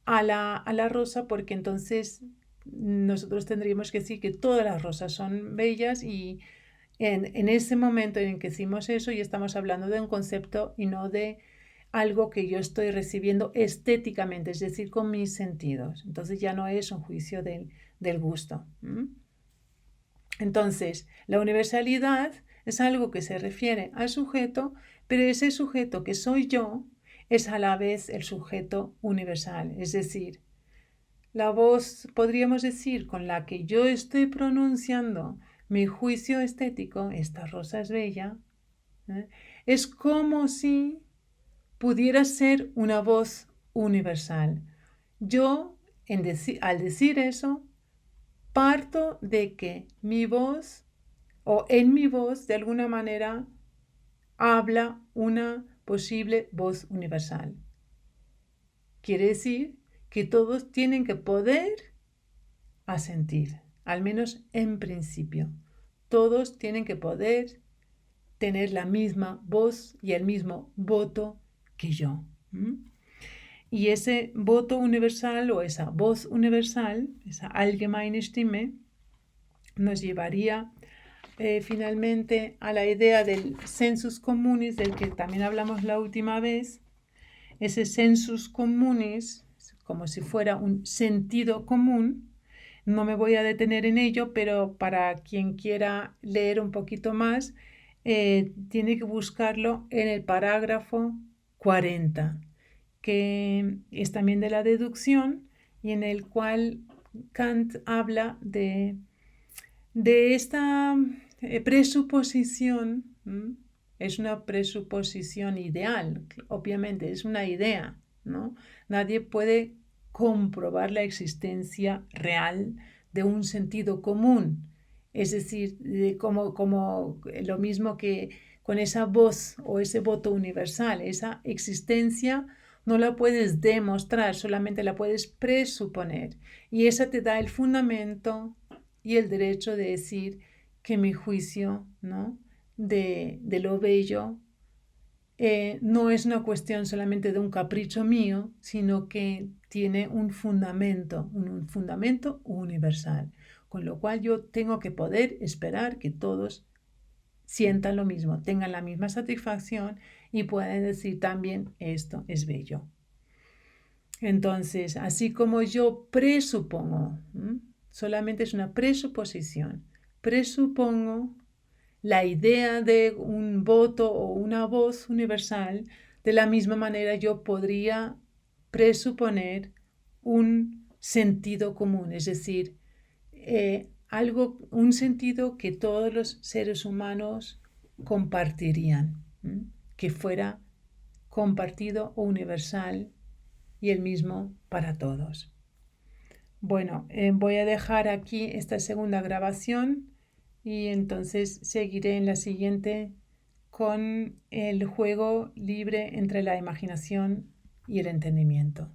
a la rosa porque entonces nosotros tendríamos que decir que todas las rosas son bellas y en ese momento en que decimos eso ya estamos hablando de un concepto y no de algo que yo estoy recibiendo estéticamente, es decir, con mis sentidos. Entonces ya no es un juicio del gusto. Entonces, la universalidad es algo que se refiere al sujeto, pero ese sujeto que soy yo es a la vez el sujeto universal, es decir, la voz, podríamos decir, con la que yo estoy pronunciando mi juicio estético, esta rosa es bella, es como si pudiera ser una voz universal. Yo, al decir eso, parto de que mi voz, o en mi voz, de alguna manera, habla una posible voz universal. Quiere decir que todos tienen que poder asentir, al menos en principio. Todos tienen que poder tener la misma voz y el mismo voto que yo. Y ese voto universal o esa voz universal, esa allgemeine Stimme, nos llevaría finalmente a la idea del sensus communis, del que también hablamos la última vez. Ese sensus communis, como si fuera un sentido común. No me voy a detener en ello, pero para quien quiera leer un poquito más, tiene que buscarlo en el parágrafo 40, que es también de la deducción y en el cual Kant habla de esta presuposición. Es una presuposición ideal, obviamente, es una idea, ¿no? Nadie puede comprobar la existencia real de un sentido común, es decir, como lo mismo que con esa voz o ese voto universal, esa existencia no la puedes demostrar, solamente la puedes presuponer, y esa te da el fundamento y el derecho de decir que mi juicio, ¿no?, de lo bello no es una cuestión solamente de un capricho mío, sino que tiene un fundamento universal, con lo cual yo tengo que poder esperar que todos sientan lo mismo, tengan la misma satisfacción y puedan decir también esto es bello. Entonces, así como yo presupongo, solamente es una presuposición, presupongo la idea de un voto o una voz universal, de la misma manera yo podría presuponer un sentido común, es decir, un sentido que todos los seres humanos compartirían, que fuera compartido o universal y el mismo para todos. Bueno, voy a dejar aquí esta segunda grabación y entonces seguiré en la siguiente con el juego libre entre la imaginación y el entendimiento.